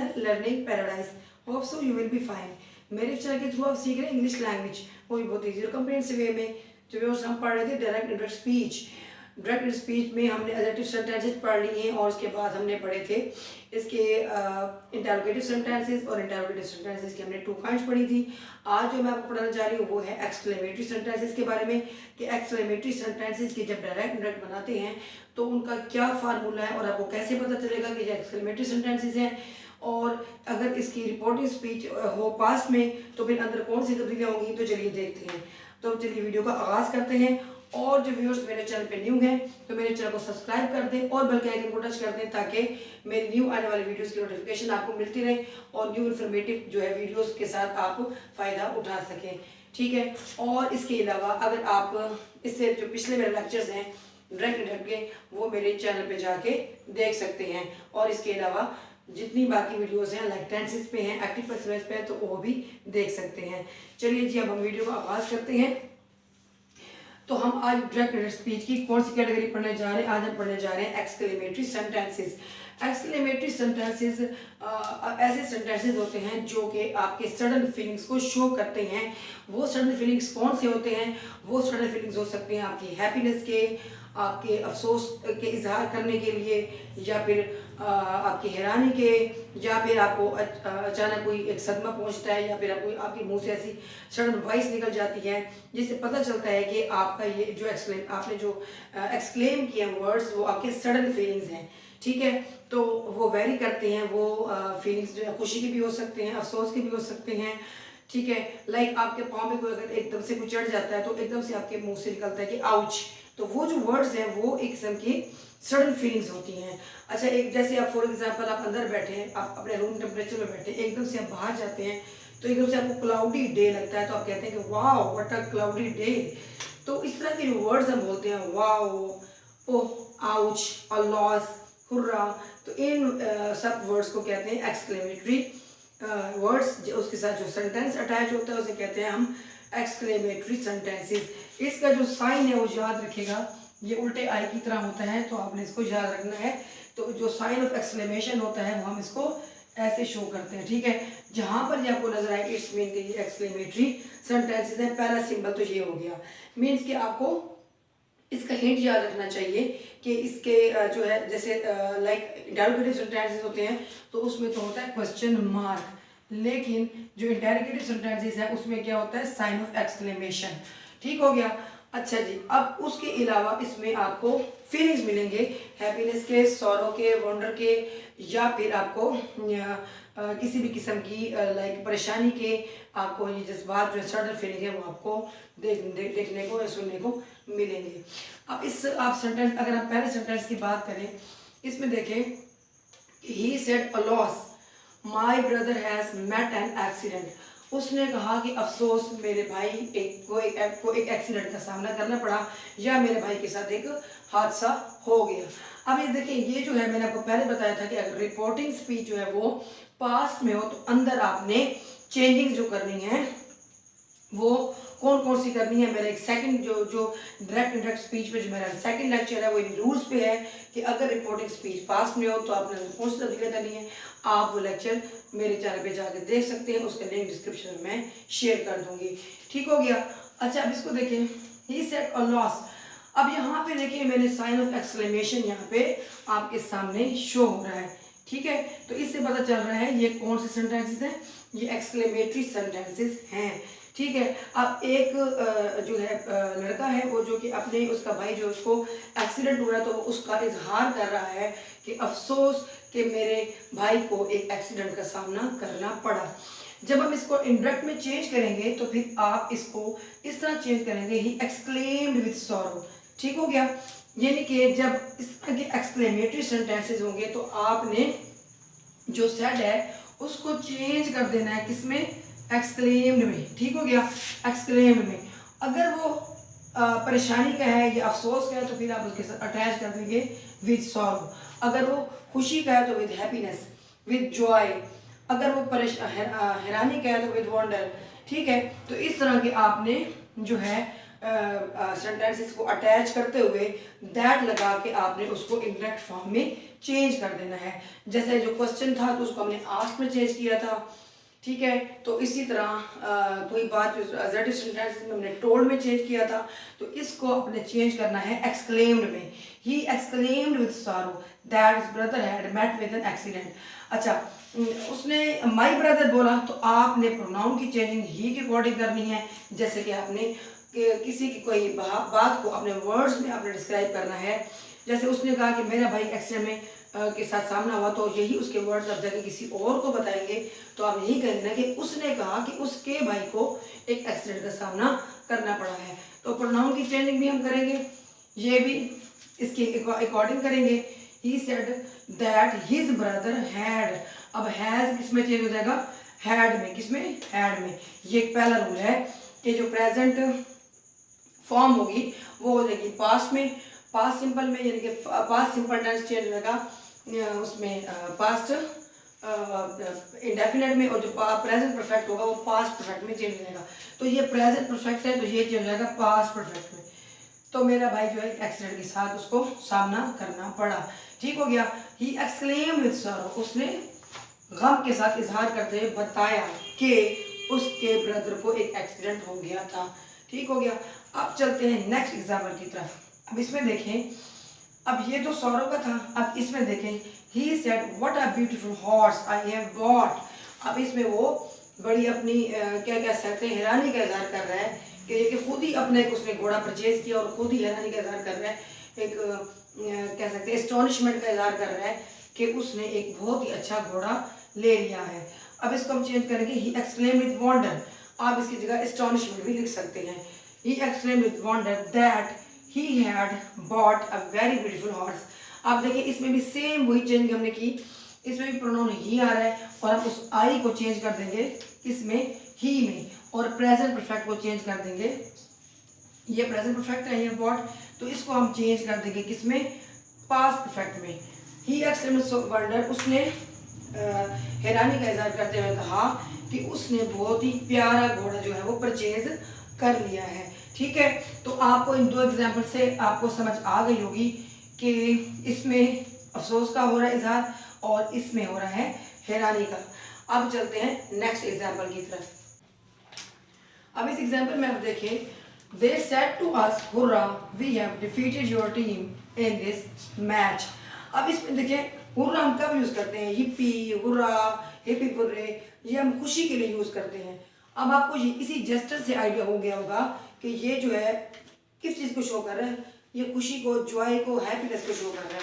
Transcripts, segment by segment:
Channel learning paradise. Hope so you will be fine. मेरे channel के through आप सीख रहे हैं इंग्लिश लैंग्वेज, वो भी बहुत ईजी और कम्प्रिहेंसिव वे में। जो हम पढ़ रहे थे direct interact speech. Direct speech में हमने एडजेक्टिव सेंटेंसेस पढ़ लिए हैं और उसके बाद हमने पढ़े थे इसके इंटरोगेटिव सेंटेंसेस और इंटरोगेटिव सेंटेंसेस की हमने 2 काइंड्स पढ़ी थी। आज जो मैं आपको पढ़ाना चाह रही हूँ वो है एक्सक्लेमेटरी सेंटेंसेस के बारे में, कि एक्सक्लेमेटरी सेंटेंसेस की जब डायरेक्ट इंटरेक्ट बनाते हैं तो उनका क्या फार्मूला है और आपको कैसे पता चलेगा कि ये एक्सक्लेमेटरी सेंटेंसेस हैं, और अगर इसकी रिपोर्टिंग स्पीच हो पास्ट में तो फिर अंदर कौन सी तब्दीलियाँ होंगी। तो चलिए देखते हैं। तो चलिए वीडियो का आगाज़ करते हैं। और जो व्यूअर्स मेरे चैनल पे न्यू हैं तो मेरे चैनल को सब्सक्राइब कर दें और बेल के आइकन को टच कर दें ताकि मेरी न्यू आने वाली वीडियोस की नोटिफिकेशन आपको मिलती रहे और न्यू इन्फॉर्मेटिव जो है वीडियोस के साथ आप फ़ायदा उठा सकें। ठीक है। और इसके अलावा अगर आप इससे जो पिछले मेरे लेक्चर्स हैं डायरेक्ट के, वो मेरे चैनल पे जाके देख सकते हैं। और इसके अलावा जितनी बाकी वीडियोस हैं लाइक टेंसेस पे हैं, एक्टिव पर्सन पे हैं, तो वो भी देख सकते हैं। चलिए जी, अब हम वीडियो का आगाज़ करते हैं। तो हम आज डायरेक्ट स्पीच की कौन सी कैटेगरी पढ़ने जा रहे हैं? आज हम पढ़ने जा रहे हैं एक्सक्लेमेटरी सेंटेंसेस। एक्सक्लेमेटरी सेंटेंसेस ऐसे सेंटेंसेस होते हैं जो कि आपके सडन फीलिंग्स को शो करते हैं। वो सडन फीलिंग्स कौन से होते हैं? वो सडन फीलिंग्स हो सकते हैं आपकी हैप्पीनेस के, आपके अफसोस के इजहार करने के लिए, या फिर आपकी हैरानी के, या फिर आपको अचानक कोई एक सदमा पहुंचता है, या फिर आपके मुंह से ऐसी सडन वॉइस निकल जाती है जिससे पता चलता है कि आपका ये जो आपने जो एक्सक्लेम किए वर्ड्स वो आपके सडन फीलिंग्स हैं। ठीक है। तो वो वेरी करते हैं, वो फीलिंग्स जो है खुशी के भी हो सकते हैं, अफसोस के भी हो सकते हैं। ठीक है। लाइक आपके पाँव में कोई अगर एकदम से कुछ चढ़ जाता है तो एकदम से आपके मुंह से निकलता है कि आउच। तो वो जो वर्ड्स हैं वो एक किस्म की सडन फीलिंग्स होती हैं। अच्छा, एक जैसे आप फॉर एग्जांपल आप अंदर बैठे हैं, आप अपने रूम टेम्परेचर में बैठे हैं, एकदम से आप बाहर जाते हैं तो एकदम से आपको क्लाउडी डे लगता है तो आप कहते हैं कि wow what a cloudy day. तो इस तरह के जो वर्ड्स हम बोलते हैं, wow, oh, ouch, a loss, hurrah, तो इन सब वर्ड्स को कहते हैं एक्सक्लेमेटरी वर्ड्स। उसके साथ जो सेंटेंस अटैच होता है उसे कहते हैं हम एक्सक्लेमेटरी सेंटेंसेस। इसका जो साइन है वो याद रखिएगा, ये उल्टे आई की तरह होता है तो आपने इसको याद रखना है। तो जो साइन ऑफ एक्सक्लेमेशन होता है वो हम इसको ऐसे शो करते हैं। ठीक है। जहां पर ये आपको नजर आए इट्स मीन कि ये एक्सक्लेमेटरी सेंटेंसेस है। पहला सिंबल तो ये हो गया, मीन्स कि आपको इसका हिंट याद रखना चाहिए कि इसके जो है जैसे लाइक इंटरोगेटिव सेंटेंसेस होते हैं तो उसमें तो होता है क्वेश्चन मार्क, लेकिन जो इंटरोगेटिव सेंटेंसेस है उसमें क्या होता है? Sign of exclamation. ठीक हो गया। अच्छा जी, अब उसके अलावा इसमें आपको फीलिंग्स मिलेंगे, हैप्पीनेस के, सॉरो के, वंडर के, या फिर आपको किसी भी किस्म की लाइक परेशानी के, आपको ये जज्बात जो सडन फीलिंग है वो आपको देखने को या सुनने को मिलेंगे। अब इस आप सेंटेंस, अगर आप पहले सेंटेंस की बात करें, इसमें देखें he said alas, my brother has met an accident. उसने कहा कि अफसोस मेरे भाई को एक एक्सीडेंट का सामना करना पड़ा, या मेरे भाई के साथ एक हादसा हो गया। अब ये देखिए, ये जो है मैंने आपको पहले बताया था कि अगर रिपोर्टिंग स्पीच जो है वो पास्ट में हो तो अंदर आपने चेंजिंग जो करनी है वो कौन कौन सी करनी है। मेरा एक सेकंड जो डायरेक्ट इंटरेक्ट स्पीच में जो मेरा सेकंड लेक्चर है वो इन रूल्स पे है कि अगर रिपोर्टिंग स्पीच पास में हो तो आपने कौन सी तब्दीलियाँ करनी है। आप वो लेक्चर मेरे चैनल पे जाकर देख सकते हैं, उसका लिंक डिस्क्रिप्शन में मैं शेयर कर दूंगी। ठीक हो गया। अच्छा, अब इसको देखें, ही सेड अ लॉस। अब यहाँ पे देखिए मैंने साइन ऑफ एक्सक्लेमेशन यहाँ पे आपके सामने शो हो रहा है। ठीक है। तो इससे पता चल रहा है ये कौन से सेंटेंसेस हैं, ये एक्सक्लेमेटरी सेंटेंसेस हैं। ठीक है। अब एक जो है लड़का है वो जो कि अपने उसका भाई जो उसको एक्सीडेंट हुआ तो उसका इजहार कर रहा है कि अफसोस कि मेरे भाई को एक एक्सीडेंट का सामना करना पड़ा। जब हम इसको इंडायरेक्ट में चेंज करेंगे तो फिर आप इसको इस तरह चेंज करेंगे, ही एक्सक्लेम्ड विद सॉरो। ठीक हो गया। यानी कि जब इस तरह के एक्सक्लेमेटरी सेंटेंसेस होंगे तो आपने जो सेड है उसको चेंज कर देना है, किसमें? एक्सक्लेम्ड में। ठीक हो गया। एक्सक्लेम्ड में अगर वो परेशानी का है या अफसोस का है तो फिर आप उसके साथ अटैच कर देंगे विद सॉरो। अगर वो खुशी का है तो विद हैप्पीनेस, विद जॉय। अगर वो हैरानी का है तो विद वंडर। ठीक है। तो इस तरह के आपने जो है सेंटेंसेस को अटैच करते हुए दैट लगा के आपने उसको इंडायरेक्ट फॉर्म में चेंज कर देना है। जैसे जो क्वेश्चन था तो उसको हमने आस्क्ड में चेंज किया था, ठीक है। तो इसी तरह कोई बात एग्जेक्टिव सेंटेंस में हमने टोल्ड में चेंज किया था, तो इसको अपने चेंज करना है एक्सक्लेम्ड में। He exclaimed with sorrow that his brother had met with an accident. अच्छा, उसने माय ब्रदर बोला तो आपने प्रोनाउन की चेंजिंग ही के अकॉर्डिंग करनी है। जैसे कि आपने किसी की कोई बात को अपने वर्ड्स में आपने डिस्क्राइब करना है। जैसे उसने कहा कि मेरा भाई एक्सीडेंट में के साथ सामना हुआ, तो यही उसके वर्ड्स आप जाके किसी और को बताएंगे तो आप यही कहेंगे कि उसने कहा कि उसके भाई को एक एक्सीडेंट का सामना करना पड़ा है। तो प्रोनाउन की चेंजिंग भी हम करेंगे, ये भी इसके अकॉर्डिंग करेंगे। He said that his brother had, अब हैज किसमें चेंज हो जाएगा, हैड में। किसमें, हैड में। ये एक पहला रूल है कि जो प्रेजेंट फॉर्म होगी वो हो जाएगी पास्ट में, पास्ट सिंपल में, यानी कि पास्ट सिंपल टेंस चेंज होगा उसमें पास्ट इंडेफिनेट में, और जो प्रेजेंट परफेक्ट होगा वो पास्ट परफेक्ट में चेंज हो जाएगा। तो ये प्रेजेंट परफेक्ट है तो ये चेंज हो जाएगा पास्ट परफेक्ट में। तो मेरा भाई जो है एक्सीडेंट के साथ उसको सामना करना पड़ा, ठीक हो गया। ही एक्सक्लेम्ड विद सॉरो, उसने गम के साथ इजहार करते हुए बताया कि उसके ब्रदर को एक एक्सीडेंट हो गया था, ठीक हो गया। अब चलते हैं नेक्स्ट एग्जाम्पल की तरफ। अब इसमें देखें, अब ये तो सौरव का था, अब इसमें देखें he said what a beautiful horse I have bought. अब इसमें वो बड़ी अपनी क्या कह सकते हैं हैरानी का इजहार कर रहा है कि खुद ही अपने उसने घोड़ा परचेज किया और खुद ही हैरानी का इजहार कर रहा है, एक कह सकते हैं एस्टोनिशमेंट का इजहार कर रहा है कि उसने एक बहुत ही अच्छा घोड़ा ले लिया है। अब इसको हम चेंज करेंगे, ही एक्सक्लेम्ड विद वंडर। आप इसकी जगह एस्टोनिशमेंट भी लिख सकते हैं। ही exclaimed with wonder that he had bought a very beautiful horse। आप देखिए इसमें भी सेम वही चेंज हमने की, इसमें भी प्रोनाउन ही आ रहा है और हम उस आई को चेंज कर देंगे इसमें ही में, और प्रेजेंट परफेक्ट को चेंज कर देंगे, ये प्रेजेंट परफेक्ट है ये बॉट, तो इसको हम चेंज कर देंगे किसमें, पास्ट परफेक्ट में। ही एक्सक्लेम्ड वंडर, उसने हैरानी का इजहार करते हुए कहा कि उसने बहुत ही प्यारा घोड़ा जो है वो परचेज कर लिया है, ठीक है। तो आपको इन दो एग्जाम्पल से आपको समझ आ गई होगी कि इसमें अफसोस का हो रहा है इजहार और इसमें हो रहा है हैरानी का। अब चलते हैं नेक्स्ट एग्जाम्पल की तरफ। अब इस एग्जाम्पल में आप देखें, they said to us hurrah we have defeated your team in this match. अब इसमें देखें हुर्रा हम कब यूज करते हैं, हिप्पी, हुर्रा, हिप्पी पुर्रे, ये हम खुशी के लिए यूज करते हैं। अब आपको ये इसी जेस्टर से आइडिया हो गया होगा कि ये जो है किस चीज़ को शो कर रहा है, ये खुशी को, जॉय को, हैप्पीनेस को शो कर रहा है,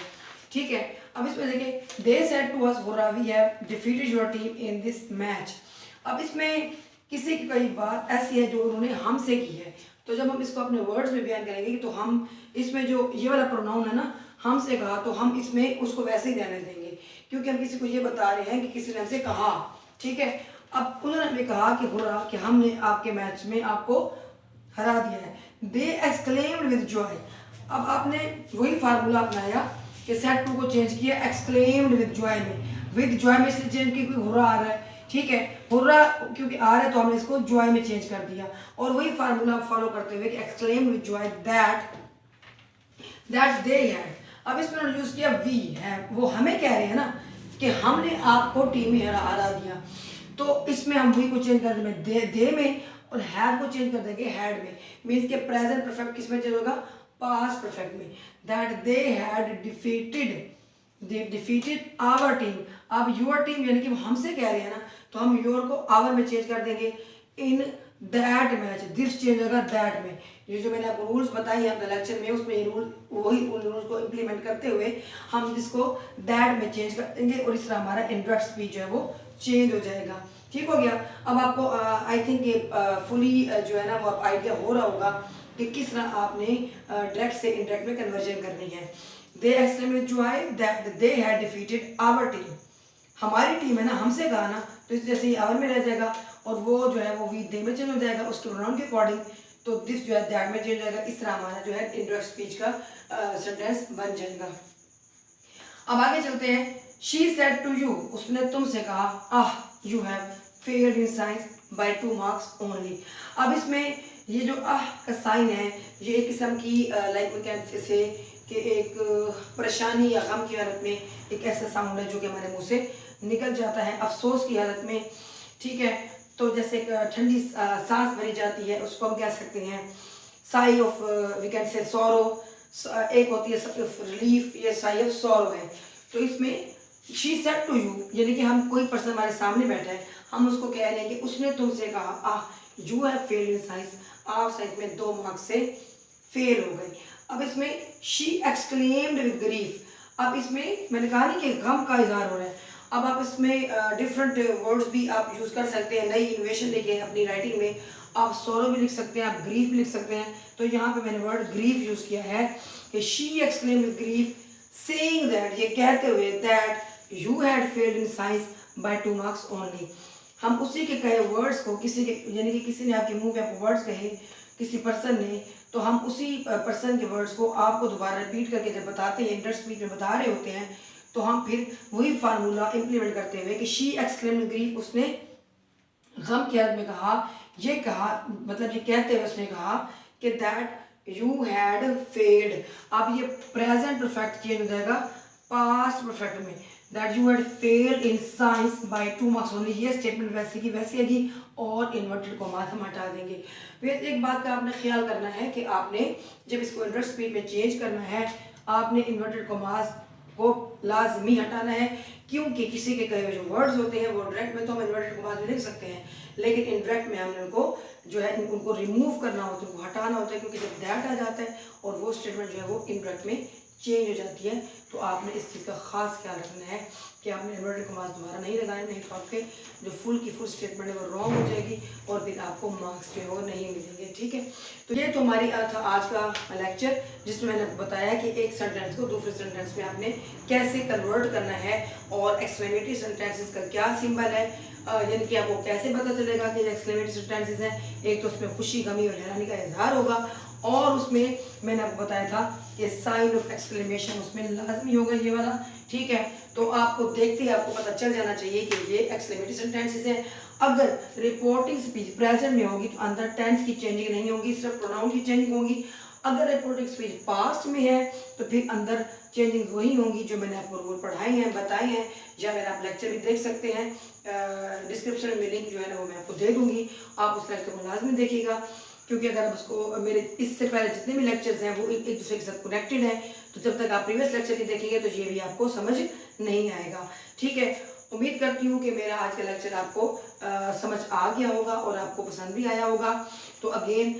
ठीक है। अब इसमें देखिए they said to us hurrah we have defeated your team in this match. अब इसमें किसी की कोई बात ऐसी है जो उन्होंने हमसे की है, तो जब हम इसको अपने वर्ड्स में बयान करेंगे तो हम इसमें जो ये वाला प्रोनाउन है ना, हमसे कहा, तो हम इसमें उसको वैसे ही रहने देंगे क्योंकि हम किसी को ये बता रहे हैं कि किसी ने हमसे कहा, ठीक है। अब उन्होंने हमें कहा कि हुर्रा कि हमने आपके मैच में आपको हरा दिया है। They exclaimed with Joy. अब आपने वही फार्मूला अपनाया कि सेड टू को चेंज किया एक्सक्लेम्ड विद जॉय में, विद जॉय में इसलिए चेंज किया क्योंकि हुर्रा आ रहा है, ठीक है। हुर्रा क्योंकि आ रहा है तो हमने इसको जॉय में चेंज कर दिया, और वही फार्मूला फॉलो करते हुए कि exclaimed with joy that they had. अब इसमें उन्होंने यूज किया वी है, वो हमें कह रहे हैं ना कि हमने आपको टीम में हरा दिया, तो इसमें हम वी को चेंज कर देंगे दे में, और हैव को चेंज कर देंगे हैड में। मीन्स के प्रेजेंट परफेक्ट किसमें चेंज होगा, पास्ट परफेक्ट में। That they had defeated our team. अब योर टीम यानी कि वो हमसे कह रहे हैं ना, तो हम योर को आवर में चेंज कर देंगे। In that match, this change होगा दैट में। ये जो मैंने आपको रूल्स बताई है अपने लेक्चर में, उसमें ये रूल वही उन रूल्स को इम्प्लीमेंट करते हुए हम इसको दैट में चेंज कर देंगे, और इस तरह हमारा इंडायरेक्ट स्पीच जो है वो चेंज हो जाएगा, ठीक हो गया। अब आपको आई थिंक ये फुली जो है ना वो आइडिया हो रहा होगा कि किस तरह आपने डायरेक्ट से इंडायरेक्ट में कन्वर्जन करनी है। They exclaimed with joy that they had defeated our team. हमारी टीम है ना, हमसे कहा ना, तो इस जैसे ही आवर में रह जाएगा, और वो जो है वो वी दे में चेंज हो जाएगा उसके प्रोनाउन के अकॉर्डिंग, तो दिस जो है दैट में चेंज हो जाएगा। इस तरह हमारा जो है इंडायरेक्ट स्पीच का सेंटेंस बन जाएगा। अब आगे चलते हैं। शी सेड टू यू, उसने तुमसे कहा, ah you have failed in science by 2 marks only. अब इसमें ये जो आह का साइन है, ये एक किस्म की लाइक वी कैन से कि एक परेशानी या गम की हालत में एक ऐसा साउंड है जो कि हमारे मुंह से निकल जाता है, अफसोस की हालत में, ठीक है। तो जैसे एक ठंडी सांस भरी जाती है, उसको हम कह सकते हैं sigh of we can say sorrow. एक होती है साई ऑफ रिलीफ, ये साई ऑफ सॉरो है। तो इसमें शी सेड टू यू, यानी कि हम कोई पर्सन हमारे सामने बैठा है, हम उसको कह रहे हैं कि उसने तुमसे कहा ah you have failed in science, आप साइंस में 2 मार्क्स से फेल हो गए। अब इसमें शी एक्सक्लेम्ड विद ग्रीफ, अब इसमें मैंने कहा नहीं कि गम का इजहार हो रहा है। अब आप इसमें डिफरेंट वर्ड्स भी आप यूज़ कर सकते हैं, नई इन्वेशन लेके अपनी राइटिंग में आप सोरो भी लिख सकते हैं, आप ग्रीफ भी लिख सकते हैं। तो यहाँ पे मैंने वर्ड ग्रीफ यूज़ किया है कि she exclaimed with grief saying that, ये कहते हुए that you had failed in science by 2 marks only. हम उसी के कहे वर्ड्स को किसी के, यानी कि किसी ने आपके मुंह पे आपको वर्ड्स कहे किसी पर्सन ने, तो हम उसी पर्सन के वर्ड्स को आपको दोबारा रिपीट करके जब बताते हैं, इंटर स्पीच में बता रहे होते हैं, तो हम फिर वही फार्मूला इम्प्लीमेंट करते हुए कि शी एक्सक्लेम्ड ग्रीफ, उसने गम की हालत में कहा, ये कहा मतलब ये कहते हुए उसने कहा कि दैट यू हैड फेल्ड। अब ये प्रेजेंट परफेक्ट चेंज हो जाएगा पास्ट परफेक्ट में, that you had failed in science by 2 marks only. ये स्टेटमेंट वैसे की वैसे आएगी और इन्वर्टेड कॉमास हम हटा देंगे। फिर एक बात का आपने ख्याल करना है कि आपने जब इसको इंटर स्पीड में चेंज करना है, आपने इन्वर्टेड कॉमास को लाजमी हटाना है, क्योंकि किसी के कहे हुए जो वर्ड्स होते हैं वो डायरेक्ट में तो हम इन्वर्टेड कॉमास में लिख सकते हैं, लेकिन इनडायरेक्ट में हमने उनको जो है उनको रिमूव करना होता है, उनको हटाना होता है, क्योंकि जब दैट आ जाता है और वो स्टेटमेंट जो है वो इनडायरेक्ट में चेंज हो जाती है। तो आपने इस चीज़ का खास ख्याल रखना है कि आपने इन्वर्टेड कॉमास दोबारा नहीं लगाए, नहीं तो आपके जो फुल की फुल स्टेटमेंट है वो रॉन्ग हो जाएगी और फिर आपको मार्क्स जो है वो नहीं मिलेंगे, ठीक है। तो ये तो हमारी था आज का लेक्चर, जिसमें मैंने आपको बताया कि एक सेंटेंस को दूसरे सेंटेंस में आपने कैसे कन्वर्ट करना है और एक्सक्लेमेटरी सेंटेंसेस का क्या सिंबल है, यानी कि आपको कैसे पता चलेगा कि एक्सक्लेमेटरी सेंटेंसेस हैं। एक तो उसमें खुशी, गमी और हैरानी का इजहार होगा, और उसमें मैंने आपको बताया था कि साइन ऑफ एक्सक्लेमेशन उसमें लाजमी होगा ये वाला, ठीक है। तो आपको देखते ही आपको पता चल जाना चाहिए कि ये एक्सक्लेमेटरी सेंटेंसेस हैं। अगर रिपोर्टिंग स्पीच प्रेजेंट में होगी तो अंदर टेंस की चेंजिंग नहीं होगी, सिर्फ प्रोनाउन की चेंजिंग होगी। अगर रिपोर्टिंग स्पीच पास्ट में है तो फिर अंदर चेंजिंग वही होंगी जो मैंने आपको रूल पढ़ाई हैं, बताए हैं, या अगर आप लेक्चर भी देख सकते हैं, डिस्क्रिप्शन में लिंक जो है ना वो मैं आपको दे दूँगी, आप उस लेक्चर को लाजमी देखिएगा, क्योंकि अगर आप उसको मेरे इससे पहले जितने भी लेक्चर्स हैं वो एक दूसरे के साथ कनेक्टेड हैं, तो जब तक आप प्रीवियस लेक्चर नहीं देखेंगे तो ये भी आपको समझ नहीं आएगा, ठीक है। उम्मीद करती हूँ कि मेरा आज का लेक्चर आपको समझ आ गया होगा और आपको पसंद भी आया होगा। तो अगेन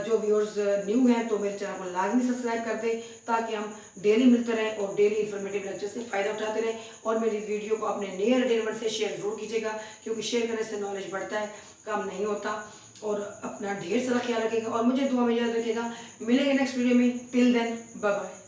जो व्यूअर्स न्यू हैं तो मेरे चैनल को लाजमी सब्सक्राइब कर दें, ताकि हम डेली मिलते रहें और डेली इंफॉर्मेटिव लेक्चर से फ़ायदा उठाते रहें। और मेरी वीडियो को अपने नियर एंटरटेनमेंट से शेयर ज़रूर कीजिएगा, क्योंकि शेयर करने से नॉलेज बढ़ता है, कम नहीं होता। और अपना ढेर सारा ख्याल रखिएगा और मुझे दुआ में याद रखिएगा। मिलेंगे नेक्स्ट वीडियो में, टिल देन बाय बाय।